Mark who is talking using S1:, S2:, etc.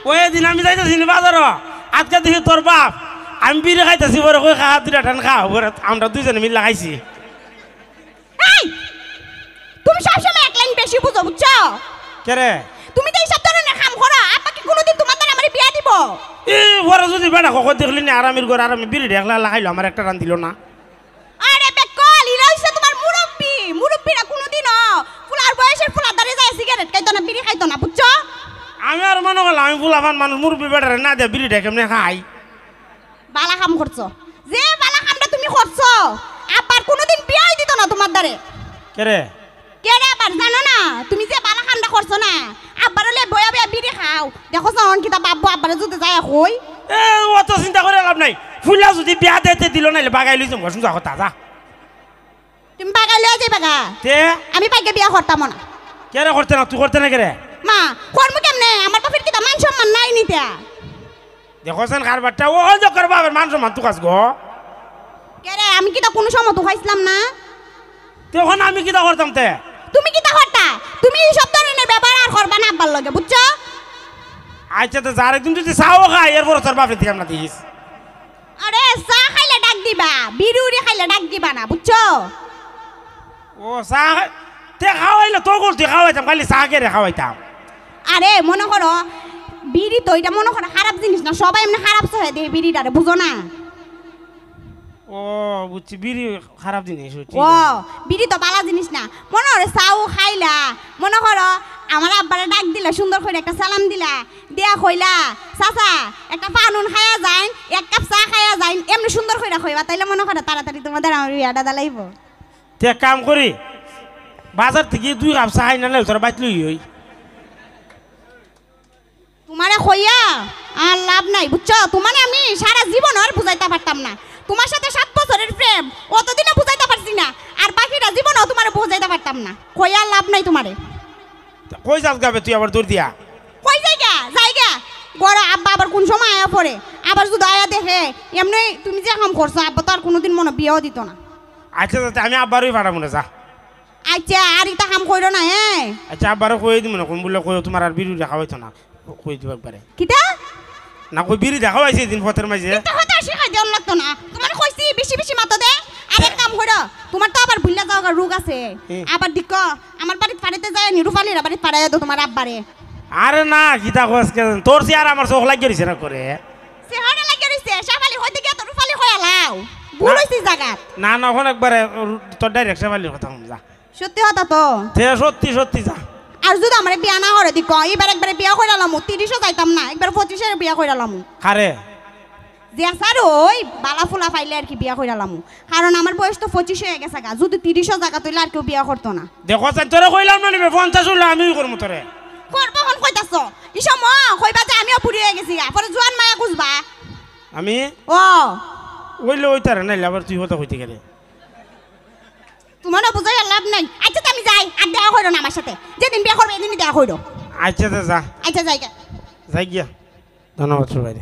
S1: ওই দিন আমি যাইতেছি বাজার আজকে দেখি তোর বাপ আমি বিড়ি খাইতেছি বড় কই খা দুটা টান খা আমরা দুইজনে মিলে খাইছি
S2: তুমি সবসময় এক লাইন বেশি বুঝো বুঝছো
S1: কে রে
S2: তুমি তো এইসব ধরনের কাম করো আপা কি কোনোদিন তোমার দ্বারা আমার বিয়া দিব
S1: বড় যদি বেড়া কখন দেখলি না আরামের ঘর আরামে বিড়ি ঢেকলা লাগাইলো আমার একটা রান দিল না
S2: আরে বেকল ইরা হইছে তোমার মুরব্বিরা কোনোদিনও ফুলার বয়সের ফুলার দ্বারে যায় সিগারেট খাইতো না বিড়ি খাইতো না বুঝছো
S1: আমি আর মনে করলাম আমি ফুলাফান মানুষ মুরব্বী বেড়ারে না দেয় বিড়ি ঢেকে এমনি খাই
S2: বালা কাম করছো যে বালা কামটা তুমি করছো আবার কোনোদিন বিয়াই দিত না তোমার দ্বারে
S1: কে রে
S2: আবার জানো না তুমি যে বালা কামটা করছো না আব্বার হলে বয়া বয়া বিড়ি খাও দেখো সন কিতা বাবু আব্বারে যদি যায় কই
S1: অত চিন্তা করে লাভ নাই ফুলা যদি বিয়া দিতে দিল নাইলে বাগাই লইছম শুনছো কথা যা
S2: তুমি বাগাই লয়ে যাইবা গা
S1: তে
S2: আমি পাইকে বিয়া করতাম না
S1: কে রে করতে না তুই করতে না কে রে
S2: মা করমু কেমনে আমার বাপের কিতা মান সম্মান নাই নিতে
S1: দেখছেন কারবারটা ও যে করবা আবার মান সম্মান তুই কাজ গো
S2: কে রে আমি কিতা কোনো সময় তো খাইছিলাম না
S1: তখন আমি কিটা করতাম তে
S2: তুমি কিতা করতা তুমি সব ধরনের ব্যবহার আর করবা না আব্বার লগে বুঝছো
S1: আচ্ছা তো যার একদিন যদি চাও খাই এরপর তোর বাপের দিকে আমরা দিস
S2: আরে চা খাইলে ডাক দিবা বিড়ি খাইলে ডাক দিবা না বুঝছো
S1: ও চা তে খাওয়াইলে তো করতে খাওয়াইতাম খালি চা কেড়ে খাওয়াইতাম
S2: আরে মনে করো বিড়ি তো এটা মনে করো খারাপ জিনিস না সবাই এমনি খারাপ চহে দিয়ে বিড়িটারে বুঝো না
S1: ও বুঝছি বিড়ি খারাপ জিনিস
S2: ও বিড়ি তো বালা জিনিস না মনে করো চাও খাইলা মনে করো আমার আব্বারে ডাক দিলা সুন্দর করে একটা সালাম দিলা দেয়া কইলা চাচা একটা পানুন খায়া যায় এক কাপ চা খায়া যায় এমনি সুন্দর করে কইবা তাইলে মনে করো তাড়াতাড়ি তোমাদের আমার বিয়াটা দালাইব
S1: তে কাম করি বাজার থেকে 2 কাপ চা খাই না তোর বাইত লই হই
S2: তোমারে কইয়া আর লাভ নাই বুঝছো তোমারে আমি সারা জীবন আর বুঝাইতে পারতাম না তোমার সাথে 7 বছরের প্রেম অতদিনও বুঝাইতে পারছি না আর বাকিটা জীবনও তোমারে বুঝাইতে পারতাম না কইয়া লাভ নাই তোমারে
S1: কই যাস গাবে তুই আবার দৌড় দিয়া
S2: কই যাইগা গড় আব্বা আবার কোন সময় আয়া পড়ে আবার যদি আয়া দেখে এমনি তুমি যে কাম করছো আব্বা তো আর কোনোদিন মনে বিয়েও দিত না
S1: আচ্ছা আমি আব্বারই পাঠাবো না যা
S2: আচ্ছা আর এটা কাম কইরো না হ্যাঁ
S1: আচ্ছা আব্বারও কই দিব না কোন বলে কই তোমার আর বিড়ি দেখা হইতো না কই দিব একবারে
S2: কিটা
S1: না কই বিড়ি দেখা হইছে দিন পথের মাঝে
S2: এটা হতে শিখাই দেন লাগতো না তোমার কইছি বেশি বেশি মাতো দে আর এক কাম কইরো তোমার তো আবার ভুললা যাওয়ার রোগ আছে আবার দিক আমার বাড়িতে পাড়াতে যায় নিরুফালির বাড়িতে পাড়ায় দাও তোমার আব্বারে
S1: আরে না গীতা কস তোর সে আর আমার চোখ লাগিয়ে রইছে না করে
S2: চেহারা লাগিয়ে রইছে সাফালি হইতে গিয়ে তো রুফালি হইয়া লাও ভুল হইছে জায়গা
S1: না না ওখানে একবারে তোর ডাইরেক্ট সেবালির কথা যা
S2: সত্যি কথা তো
S1: তে সত্যি যা
S2: আর যদি আমার বিয়া না করে দিক এবার একবারে বিয়া কইরালাম 30ও যাইতাম না একবার 25 এর বিয়া কইরালাম
S1: আরে
S2: যে স্যার ওই বালা ফুলা পাইলে আর কি বিয়া কইরালাম কারণ আমার বয়স তো 25 হয়ে গেছে গা যদি 30ও জায়গা তৈলে আর কেউ বিয়া করতো না
S1: দেখো তোরে কইলাম না নিবে 50 হইলো আমিও করবো তোরে
S2: করবো কোন কইতাছ ইসম কইবা যে আমিও পুরি হয়ে গেছি গা পরে জোয়ান মায়া খুঁজবা
S1: আমি
S2: ও
S1: ওইলে ওইতারে নাইলে আবার তুই হতে হইতে গেলে
S2: তোমারও বুঝাই লাভ নাই আচ্ছা আমি যাই আর দেখা কইরো না আমার সাথে যেদিন বিয়া করবে এদিনই দেখা কইরো
S1: আচ্ছা যা
S2: আচ্ছা যাই
S1: গিয়া ধন্যবাদ সবাই